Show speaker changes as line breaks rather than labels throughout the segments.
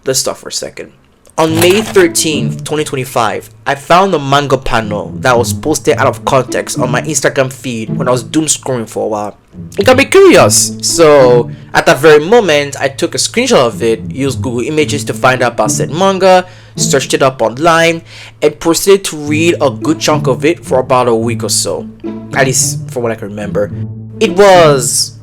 let's stop for a second. On May 13th, 2025, I found a manga panel that was posted out of context on my Instagram feed when I was doom scrolling for a while. It got me curious, so at that very moment, I took a screenshot of it, used Google Images to find out about said manga, searched it up online, and proceeded to read a good chunk of it for about a week or so, at least for what I can remember. It was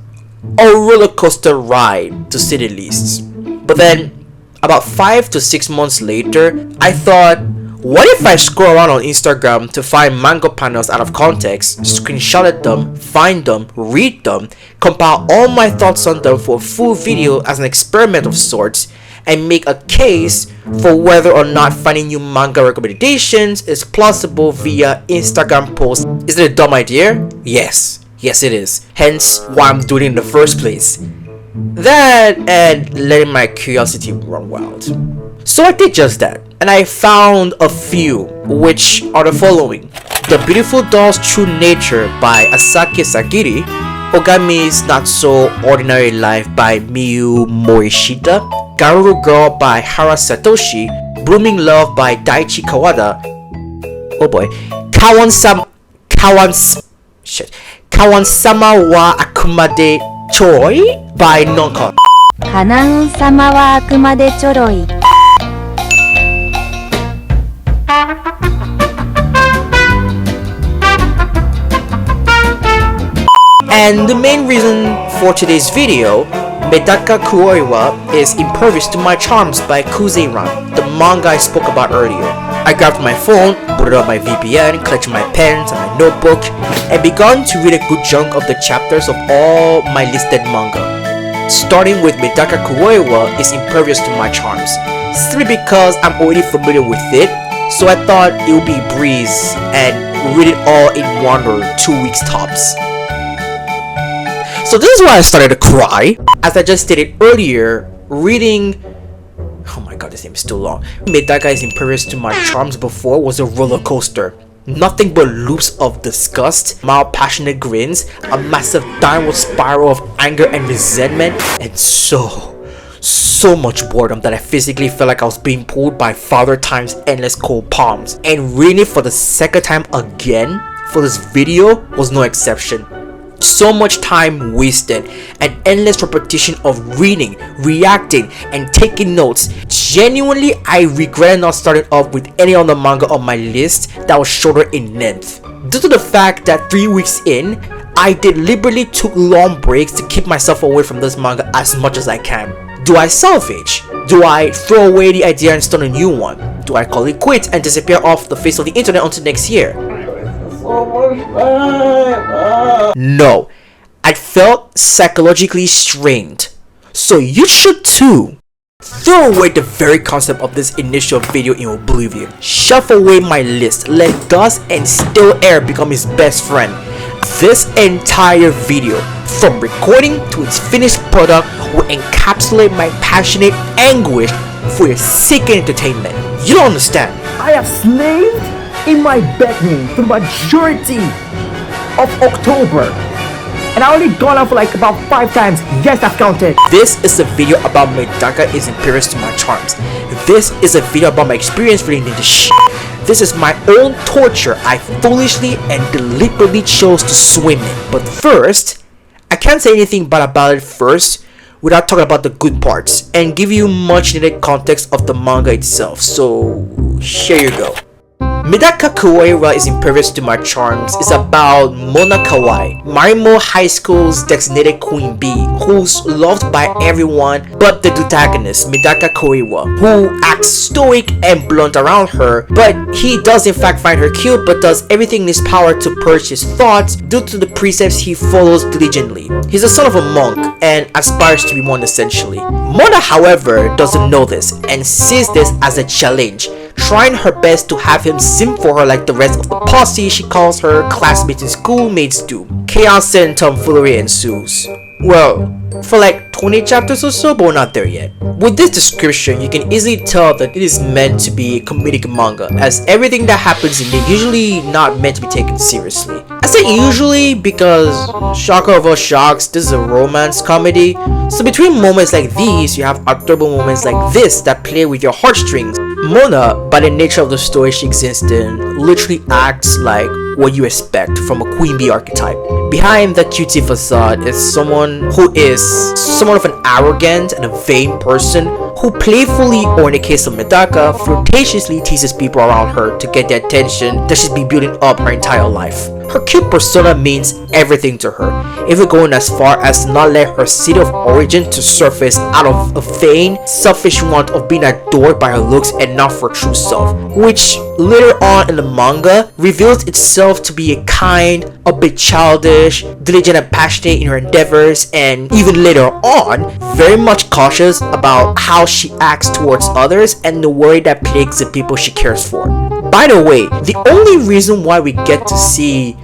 a roller coaster ride, to say the least. But then, about 5 to 6 months later, I thought, what if I scroll around on Instagram to find manga panels out of context, screenshot them, find them, read them, compile all my thoughts on them for a full video as an experiment of sorts, and make a case for whether or not finding new manga recommendations is plausible via Instagram posts. Is it a dumb idea? Yes it is. Hence why I'm doing it in the first place. That and letting my curiosity run wild. So I did just that, and I found a few, which are the following: The Beautiful Doll's True Nature by Asake Sagiri, Ogami's Not So Ordinary Life by Miyu Morishita, Garuru Girl by Hara Satoshi, Blooming Love by Daichi Kawada, oh boy, Kawan-sama wa Akumade Choi by Nonka.
花運様はあくまでちょろい。
And the main reason for today's video, Medaka Kuroiwa, is Impervious to My Charms by Kuze-ran, the manga I spoke about earlier. I grabbed my phone, booted up my VPN, collected my pens and my notebook, and began to read a good chunk of the chapters of all my listed manga. Starting with Medaka Kuroiwa is Impervious to My Charms, simply because I'm already familiar with it, so I thought it would be a breeze and read it all in 1 or 2 weeks tops. So this is why I started to cry. As I just stated earlier, reading, oh my god, this name is too long, Medaka is Impervious to My Charms before was a roller coaster. Nothing but loops of disgust, mild passionate grins, a massive downward spiral of anger and resentment, and so much boredom that I physically felt like I was being pulled by Father Time's endless cold palms. And reading it for the second time again for this video was no exception. So much time wasted, an endless repetition of reading, reacting, and taking notes. Genuinely, I regret not starting off with any other manga on my list that was shorter in length. Due to the fact that 3 weeks in, I deliberately took long breaks to keep myself away from this manga as much as I can. Do I salvage? Do I throw away the idea and start a new one? Do I call it quits and disappear off the face of the internet until next year? No, I felt psychologically strained, so you should too. Throw away the very concept of this initial video in oblivion. Shove away my list, let dust and still air become his best friend. This entire video, from recording to its finished product, will encapsulate my passionate anguish for your sickening entertainment. You don't understand.
I have slaved in my bedroom for the majority of October, and I only gone out for like about 5 times. Yes, I've counted.
This is a video about Medaka is Impervious to My Charms. This is a video about my experience reading into shit. This is my own torture I foolishly and deliberately chose to swim in. But first, I can't say anything bad about it first without talking about the good parts and give you much needed context of the manga itself. So here you go. Medaka Kuroiwa is Impervious to My Charms is about Mona Kawaii, Marimo High School's designated queen bee, who's loved by everyone but the protagonist, Medaka Kuroiwa, who acts stoic and blunt around her, but he does in fact find her cute, but does everything in his power to purge his thoughts due to the precepts he follows diligently. He's the son of a monk and aspires to be one essentially. Mona, however, doesn't know this and sees this as a challenge, trying her best to have him simp for her like the rest of the posse she calls her classmates and schoolmates do. Chaos and tomfoolery ensues. Well, for like 20 chapters or so, but we're not there yet. With this description, you can easily tell that it is meant to be a comedic manga, as everything that happens in it usually not meant to be taken seriously. I say usually because, shocker of all shocks, this is a romance comedy, So between moments like these, you have adorable moments like this that play with your heartstrings. Mona, by the nature of the story she exists in, literally acts like what you expect from a queen bee archetype. Behind the cutesy facade is someone who is somewhat of an arrogant and a vain person who playfully, or in the case of Medaka, flirtatiously teases people around her to get the attention that she's been building up her entire life. Her cute persona means everything to her, even going as far as to not let her city of origin to surface out of a vain, selfish want of being adored by her looks and not for true self, which later on in the manga reveals itself to be a kind, a bit childish, diligent and passionate in her endeavors, and even later on, very much cautious about how she acts towards others and the worry that plagues the people she cares for. By the way, the only reason why we get to see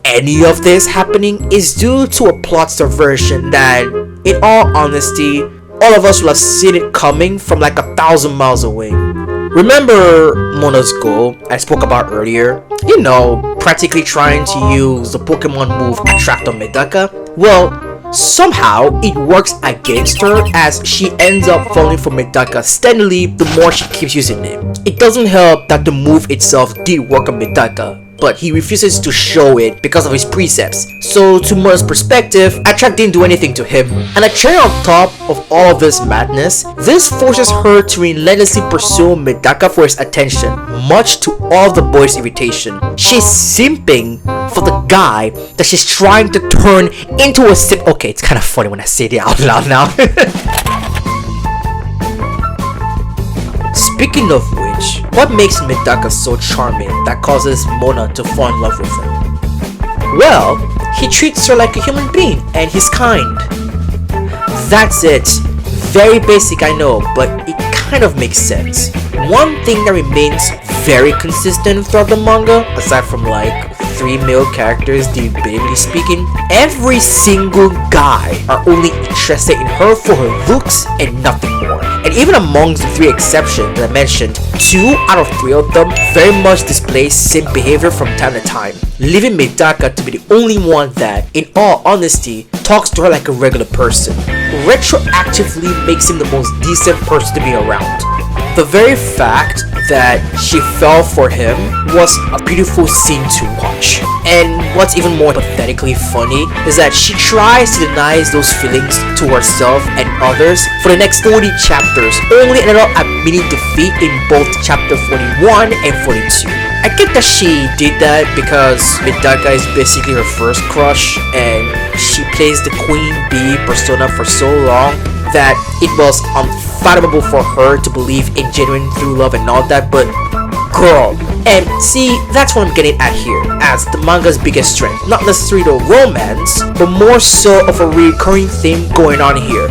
any of this happening is due to a plot subversion that, in all honesty, all of us will have seen it coming from like 1,000 miles away. Remember Mona's goal I spoke about earlier? You know, practically trying to use the Pokemon move Attract on Medaka? Well, somehow it works against her as she ends up falling for Medaka steadily the more she keeps using it. It doesn't help that the move itself did work on Medaka, but he refuses to show it because of his precepts. So to Mona's perspective, Attract didn't do anything to him. And a cherry on top of all of this madness, this forces her to relentlessly pursue Medaka for his attention, much to all the boys' irritation. She's simping for the guy that she's trying to turn into a simp. Okay, it's kind of funny when I say it out loud now. Speaking of which, what makes Medaka so charming that causes Mona to fall in love with him? Well, he treats her like a human being and he's kind. That's it. Very basic, I know, but it kind of makes sense. One thing that remains very consistent throughout the manga, aside from like 3 male characters debatably speaking, every single guy are only interested in her for her looks and nothing more. And even amongst the 3 exceptions that I mentioned, 2 out of 3 of them very much display simp behavior from time to time, leaving Medaka to be the only one that, in all honesty, talks to her like a regular person. Retroactively makes him the most decent person to be around. The very fact that she fell for him was a beautiful scene to watch. And what's even more pathetically funny is that she tries to deny those feelings to herself and others for the next 40 chapters, only ended up at mini defeat in both chapter 41 and 42. I get that she did that because Medaka is basically her first crush and she plays the queen bee persona for so long that it was unfathomable for her to believe in genuine true love and all that, but girl. And see, that's what I'm getting at here as the manga's biggest strength. Not necessarily the romance, but more so of a recurring theme going on here.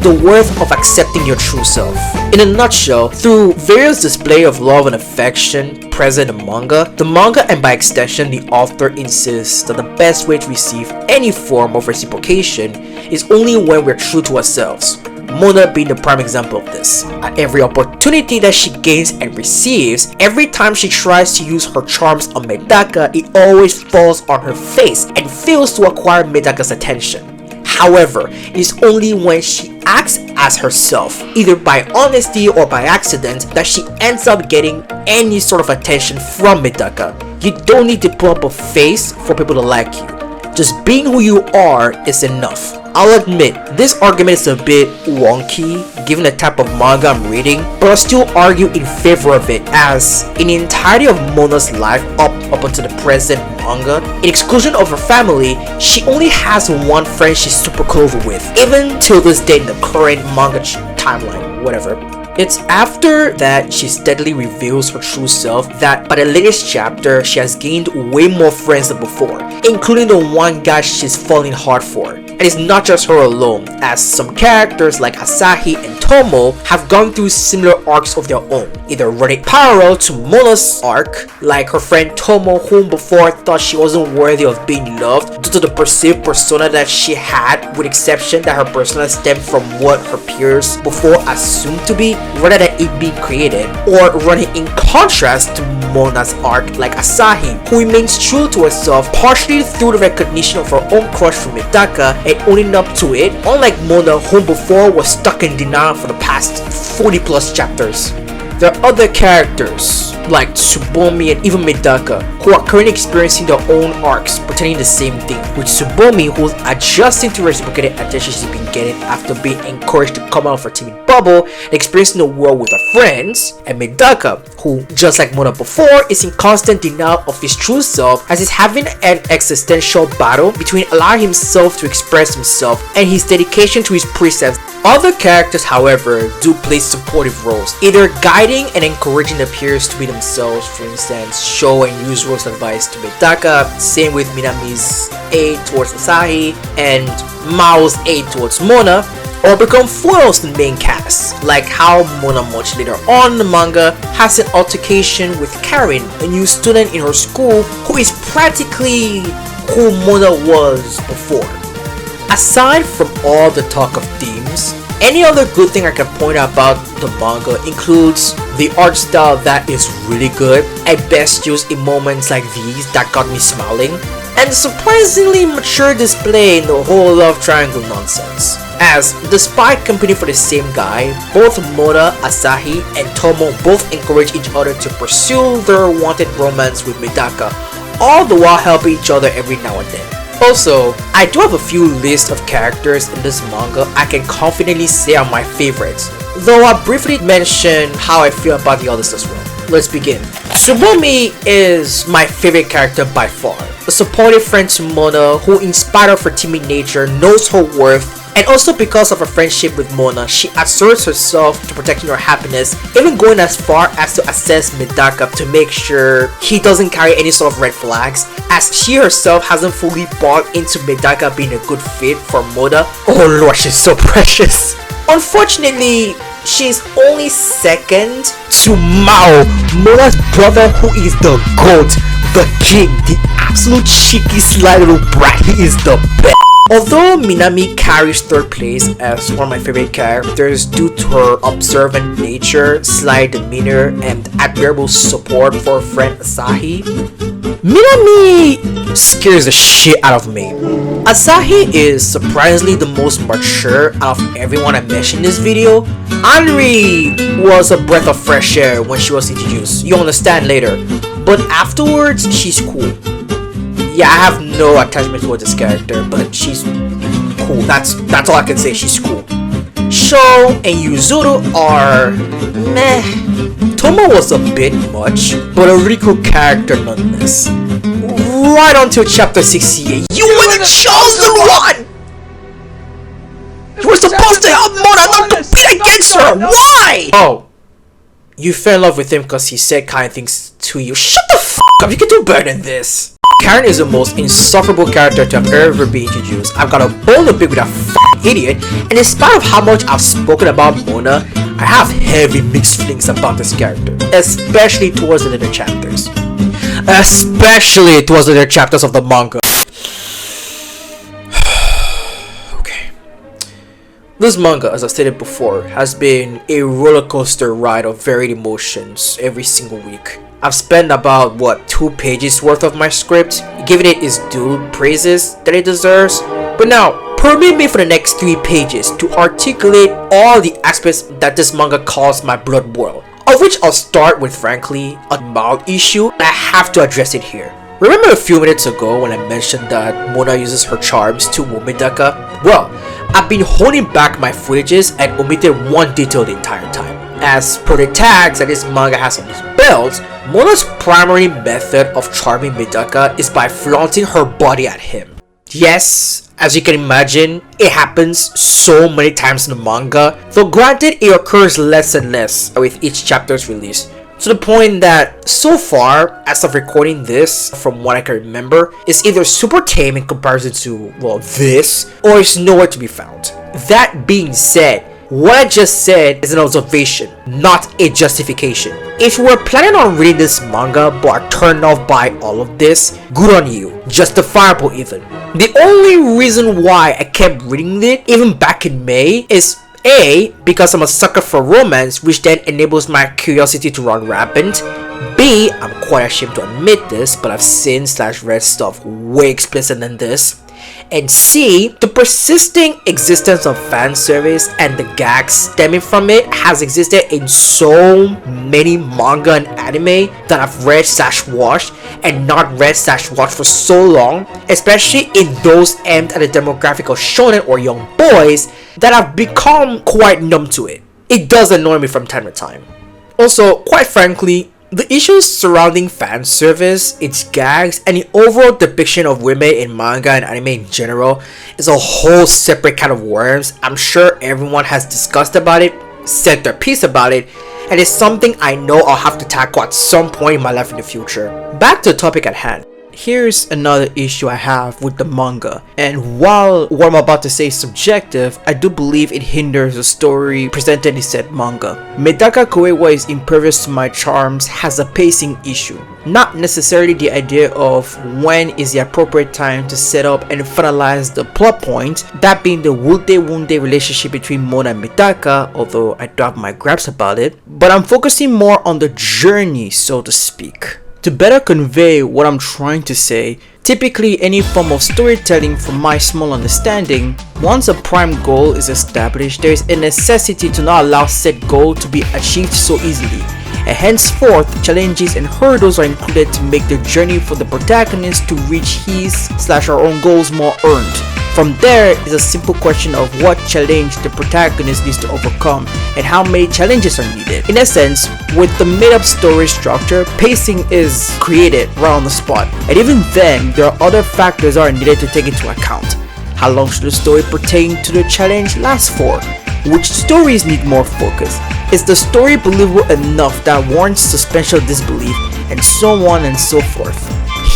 The worth of accepting your true self. In a nutshell, through various display of love and affection present in the manga and by extension the author insists that the best way to receive any form of reciprocation is only when we're true to ourselves. Mona being the prime example of this. At every opportunity that she gains and receives, every time she tries to use her charms on Medaka, it always falls on her face and fails to acquire Medaka's attention. However, it is only when she acts as herself, either by honesty or by accident, that she ends up getting any sort of attention from Medaka. You don't need to put up a face for people to like you. Just being who you are is enough. I'll admit, this argument is a bit wonky given the type of manga I'm reading, but I'll still argue in favor of it as in the entirety of Mona's life up until the present manga, in exclusion of her family, she only has one friend she's super close with, even till this day in the current manga timeline, whatever. It's after that she steadily reveals her true self that by the latest chapter she has gained way more friends than before, including the one guy she's falling hard for. And it's not just her alone, as some characters like Asahi and Tomo have gone through similar arcs of their own, either running parallel to Mona's arc, like her friend Tomo, whom before thought she wasn't worthy of being loved due to the perceived persona that she had, with exception that her persona stemmed from what her peers before assumed to be, rather than it being created, or running in contrast to Mona's arc like Asahi, who remains true to herself partially through the recognition of her own crush for Medaka and owning up to it, unlike Mona, whom before was stuck in denial for the past 40 plus chapters. There are other characters like Tsubomi and even Medaka who are currently experiencing their own arcs pertaining the same thing, with Tsubomi who's adjusting to reciprocated attention she's been getting after being encouraged to come out of her timid bubble and experiencing the world with her friends, and Medaka who, just like Mona before, is in constant denial of his true self as he's having an existential battle between allowing himself to express himself and his dedication to his precepts. Other characters, however, do play supportive roles, either guiding and encouraging the peers to be themselves, for instance, Sho and Yuzuro's advice to Medaka, same with Minami's aid towards Asahi, and Mao's aid towards Mona, or become foils to the main cast, like how Mona much later on in the manga has an altercation with Karen, a new student in her school who is practically who Mona was before. Aside from all the talk of themes, any other good thing I can point out about the manga includes the art style that is really good, at best used in moments like these that got me smiling, and the surprisingly mature display in the whole love triangle nonsense. As, despite competing for the same guy, both Mona, Asahi, and Tomo both encourage each other to pursue their wanted romance with Medaka, all the while helping each other every now and then. Also, I do have a few lists of characters in this manga I can confidently say are my favorites, though I'll briefly mention how I feel about the others as well. Let's begin. Tsubomi is my favorite character by far. A supportive friend to Mona who, in spite of her timid nature, knows her worth, and also because of her friendship with Mona, she asserts herself to protecting her happiness, even going as far as to assess Medaka to make sure he doesn't carry any sort of red flags, as she herself hasn't fully bought into Medaka being a good fit for Mona. Oh lord, she's so precious. Unfortunately, she's only second to Mao, Mona's brother, who is the GOAT, the king, the absolute cheeky sly little brat. He is the best. Although Minami carries third place as one of my favorite characters due to her observant nature, sly demeanor, and admirable support for her friend Asahi, Minami scares the shit out of me. Asahi is surprisingly the most mature out of everyone I mentioned in this video. Anri was a breath of fresh air when she was introduced, you'll understand later, but afterwards she's cool. Yeah, I have no attachment towards this character, but she's cool. That's all I can say. She's cool. Sho and Yuzuru are meh. Tomo was a bit much, but a really cool character nonetheless. Right until chapter 68. You were the chosen one! You were supposed to help Mona, not compete against her! Why? Oh. You fell in love with him because he said kind things to you. Shut the f*** up, you can do better than this. Karen is the most insufferable character to have ever been introduced. I've got a bone to pick with that f***ing idiot, and in spite of how much I've spoken about Mona, I have heavy mixed feelings about this character, especially towards the later chapters. Especially towards the later chapters of the manga. Okay. This manga, as I stated before, has been a roller coaster ride of varied emotions every single week. I've spent about, 2 pages worth of my script, giving it its due praises that it deserves. But now, permit me for the next 3 pages to articulate all the aspects that this manga calls my blood boil, of which I'll start with, frankly, a mild issue, and I have to address it here. Remember a few minutes ago when I mentioned that Mona uses her charms to woo Medaka? Well, I've been holding back my footages and omitted one detail the entire time. As per the tags that this manga has on his belt, Mona's primary method of charming Medaka is by flaunting her body at him. Yes, as you can imagine, it happens so many times in the manga, though granted it occurs less and less with each chapter's release, to the point that so far, as of recording this, from what I can remember, it's either super tame in comparison to, this, or it's nowhere to be found. That being said, What I just said is an observation, not a justification. If you were planning on reading this manga but are turned off by all of this, good on you. Justifiable even. The only reason why I kept reading it, even back in May, is A, because I'm a sucker for romance, which then enables my curiosity to run rampant. B, I'm quite ashamed to admit this, but I've seen / read stuff way explicit than this. And C, the persisting existence of fan service and the gags stemming from it has existed in so many manga and anime that I've read / watched and not read / watched for so long, especially in those aimed at the demographic of shonen or young boys, that I've become quite numb to it. It does annoy me from time to time. Also, quite frankly, the issues surrounding fan service, its gags, and the overall depiction of women in manga and anime in general is a whole separate kind of worms. I'm sure everyone has discussed about it, said their piece about it, and it's something I know I'll have to tackle at some point in my life in the future. Back to the topic at hand. Here's another issue I have with the manga, and while what I'm about to say is subjective, I do believe it hinders the story presented in said manga. Medaka Kuroiwa is Impervious to My Charms has a pacing issue, not necessarily the idea of when is the appropriate time to set up and finalize the plot point, that being the Wunde relationship between Mona and Medaka, although I do have my gripes about it, but I'm focusing more on the journey, so to speak. To better convey what I'm trying to say, typically any form of storytelling, from my small understanding, once a prime goal is established, there is a necessity to not allow said goal to be achieved so easily, and henceforth challenges and hurdles are included to make the journey for the protagonist to reach his / her own goals more earned. From there is a simple question of what challenge the protagonist needs to overcome and how many challenges are needed. In essence, with the made up story structure, pacing is created right on the spot, and even then there are other factors that are needed to take into account. How long should the story pertain to the challenge last for? Which stories need more focus? Is the story believable enough that warrants suspension of disbelief? And so on and so forth.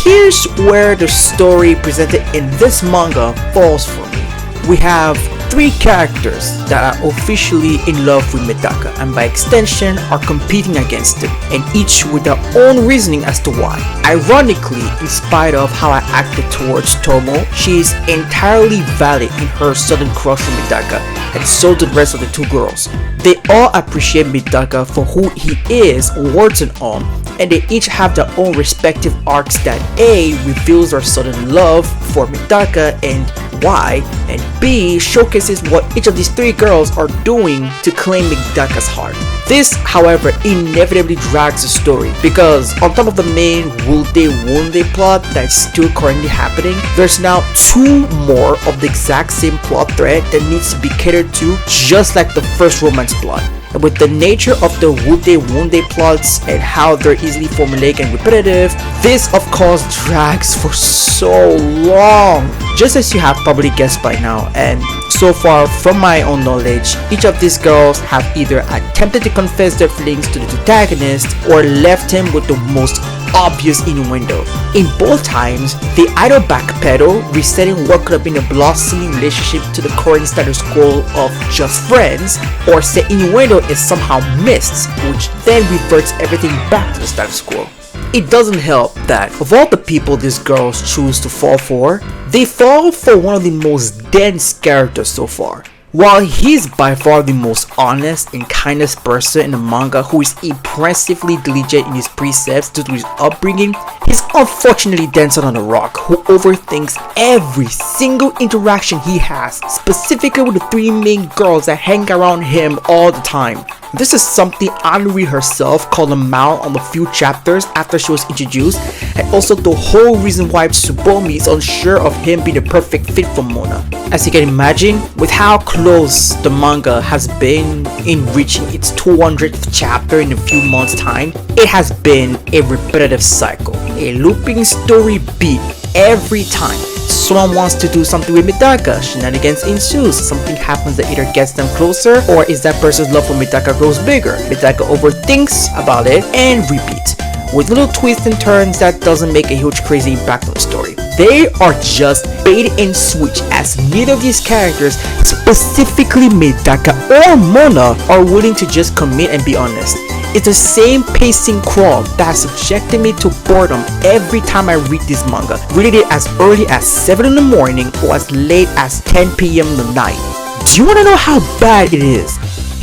Here's where the story presented in this manga falls for me. We have 3 characters that are officially in love with Medaka and by extension are competing against him, and each with their own reasoning as to why. Ironically, in spite of how I acted towards Tomo, she is entirely valid in her sudden crush on Medaka, and so do the rest of the 2 girls. They all appreciate Medaka for who he is, warts and all, and they each have their own respective arcs that A, reveals their sudden love for Medaka and why, and B, showcases what each of these 3 girls are doing to claim Medaka's heart. This, however, inevitably drags the story, because on top of the main Wunde plot that's still currently happening, there's now 2 more of the exact same plot thread that needs to be catered to, just like the first romance plot. And with the nature of the Wunde plots and how they're easily formulaic and repetitive, this of course drags for so long. Just as you have probably guessed by now, and so far from my own knowledge, each of these girls have either attempted to confess their feelings to the protagonist or left him with the most obvious innuendo. In both times, they either backpedal, resetting what could have been a blossoming relationship to the current status quo of just friends, or say innuendo is somehow missed, which then reverts everything back to the status quo. It doesn't help that of all the people these girls choose to fall for, they fall for one of the most dense characters so far. While he's by far the most honest and kindest person in the manga, who is impressively diligent in his precepts due to his upbringing, he's unfortunately denser on a rock who overthinks every single interaction he has, specifically with the 3 main girls that hang around him all the time. This is something Anui herself called him out on the few chapters after she was introduced, and also the whole reason why Tsubomi is unsure of him being the perfect fit for Mona. As you can imagine, with how close the manga has been in reaching its 200th chapter in a few months' time, it has been a repetitive cycle, a looping story beat every time. Someone wants to do something with Medaka, shenanigans ensues, something happens that either gets them closer or is that person's love for Medaka grows bigger. Medaka overthinks about it and repeat, with little twists and turns that doesn't make a huge crazy impact on the story. They are just bait and switch, as neither of these characters, specifically Medaka or Mona, are willing to just commit and be honest. It's the same pacing crawl that subjected me to boredom every time I read this manga. Read it as early as 7 in the morning or as late as 10 p.m. in the night. Do you want to know how bad it is?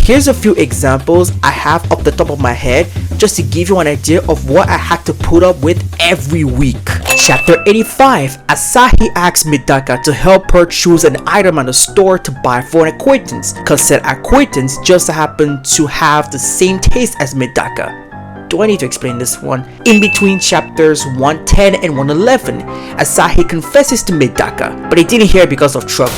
Here's a few examples I have off the top of my head just to give you an idea of what I had to put up with every week. Chapter 85, Asahi asks Medaka to help her choose an item at the store to buy for an acquaintance, cause said acquaintance just happened to have the same taste as Medaka. Do I need to explain this one? In between chapters 110 and 111, Asahi confesses to Medaka, but he didn't hear because of trouble.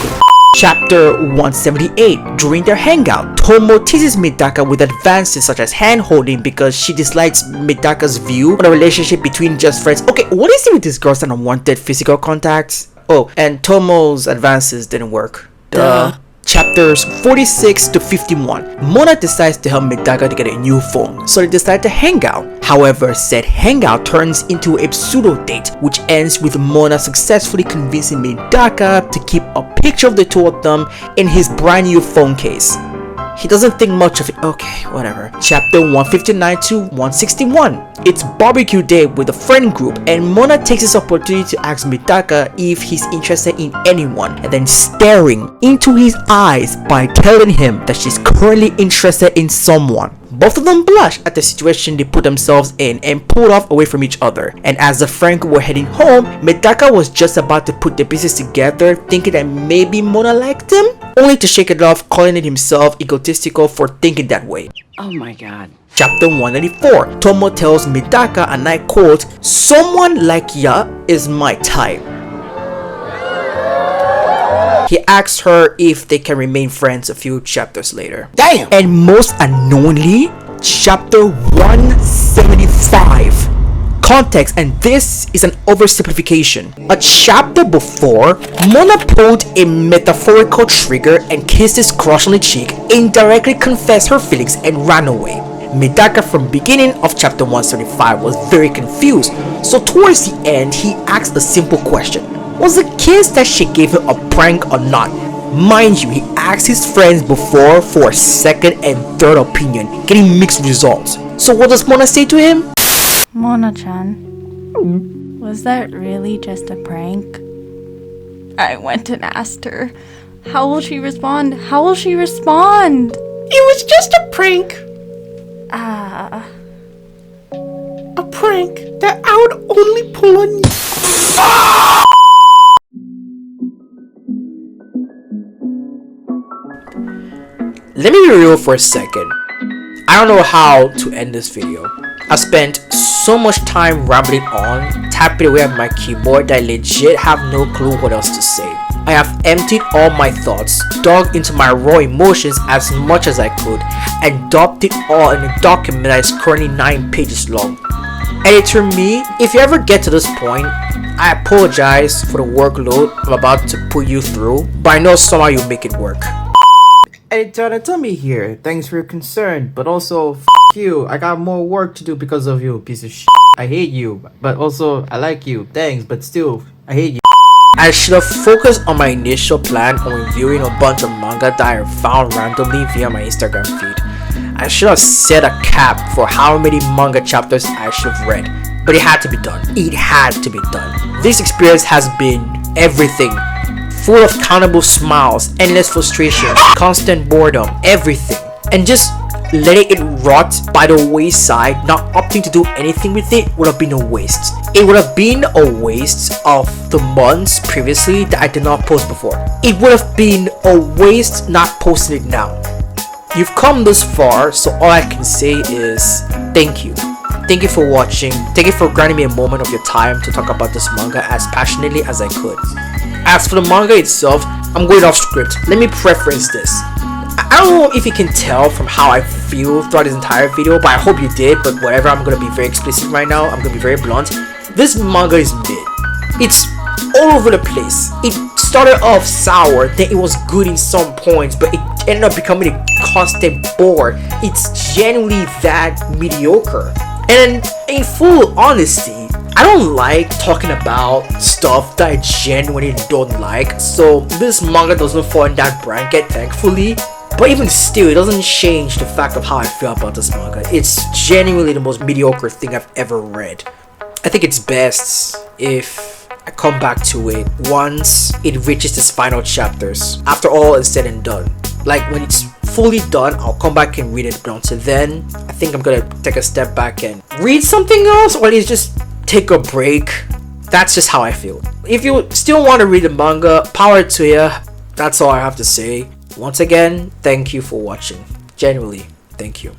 Chapter 178, during their hangout, Tomo teases Medaka with advances such as hand-holding because she dislikes Medaka's view on a relationship between just friends. Okay, what is it with these girls and unwanted physical contacts? Oh, and Tomo's advances didn't work. Duh. Chapters 46 to 51, Mona decides to help Medaka to get a new phone, so they decide to hang out. However, said hangout turns into a pseudo date, which ends with Mona successfully convincing Medaka to keep a picture of the two of them in his brand new phone case. He doesn't think much of it. Okay, whatever. Chapter 159 to 161. It's barbecue day with a friend group, and Mona takes this opportunity to ask Medaka if he's interested in anyone, and then staring into his eyes by telling him that she's currently interested in someone. Both of them blush at the situation they put themselves in and pulled off away from each other. And as the friend group were heading home, Medaka was just about to put the pieces together, thinking that maybe Mona liked him, only to shake it off, calling it himself egotistical for thinking that way.
Oh my god.
Chapter 194, Tomo tells Medaka, and I quote, "Someone like ya is my type." He asks her if they can remain friends a few chapters later.
Damn!
And most unknowingly, chapter 175. Context, and this is an oversimplification. A chapter before, Mona pulled a metaphorical trigger and kissed his crush on the cheek, indirectly confessed her feelings, and ran away. Medaka from beginning of chapter 175 was very confused, so towards the end he asked a simple question. Was the kiss that she gave him a prank or not? Mind you, he asked his friends before for a second and third opinion, getting mixed results. So what does Mona say to him?
Mona-chan, was that really just a prank? I went and asked her. How will she respond? How will she respond?
It was just a prank. A prank that I would only pull on you.
Let me be real for a second. I don't know how to end this video. I spent so much time rambling on, tapping away at my keyboard that I legit have no clue what else to say. I have emptied all my thoughts, dug into my raw emotions as much as I could, and dumped it all in a document that is currently 9 pages long. Editor me, if you ever get to this point, I apologize for the workload I'm about to put you through, but I know somehow you'll make it work.
Editor Anatoomy here. Thanks for your concern, but also f you. I got more work to do because of you, piece of shit. I hate you, but also I like you. Thanks, but still, I hate you.
I should have focused on my initial plan on reviewing a bunch of manga that I found randomly via my Instagram feed. I should have set a cap for how many manga chapters I should have read, but it had to be done. It had to be done. This experience has been everything. Full of countable smiles, endless frustration, constant boredom, everything. And just letting it rot by the wayside, not opting to do anything with it, would have been a waste. It would have been a waste of the months previously that I did not post before. It would have been a waste not posting it now. You've come this far, so all I can say is thank you. Thank you for watching. Thank you for granting me a moment of your time to talk about this manga as passionately as I could. As for the manga itself, I'm going off script. Let me preference this. I don't know if you can tell from how I feel throughout this entire video, but I hope you did. But whatever, I'm going to be very explicit right now. I'm going to be very blunt. This manga is mid. It's all over the place. It started off sour, then it was good in some points, but it ended up becoming a constant bore. It's genuinely that mediocre. And in full honesty, I don't like talking about stuff that I genuinely don't like, so this manga doesn't fall in that bracket, thankfully. But even still, it doesn't change the fact of how I feel about this manga. It's genuinely the most mediocre thing I've ever read. I think it's best if I come back to it once it reaches its final chapters, after all is said and done. Like, when it's fully done, I'll come back and read it, but until then, I think I'm gonna take a step back and read something else, or at least just take a break. That's just how I feel. If you still want to read the manga, power to you. That's all I have to say. Once again, thank you for watching. Genuinely, thank you.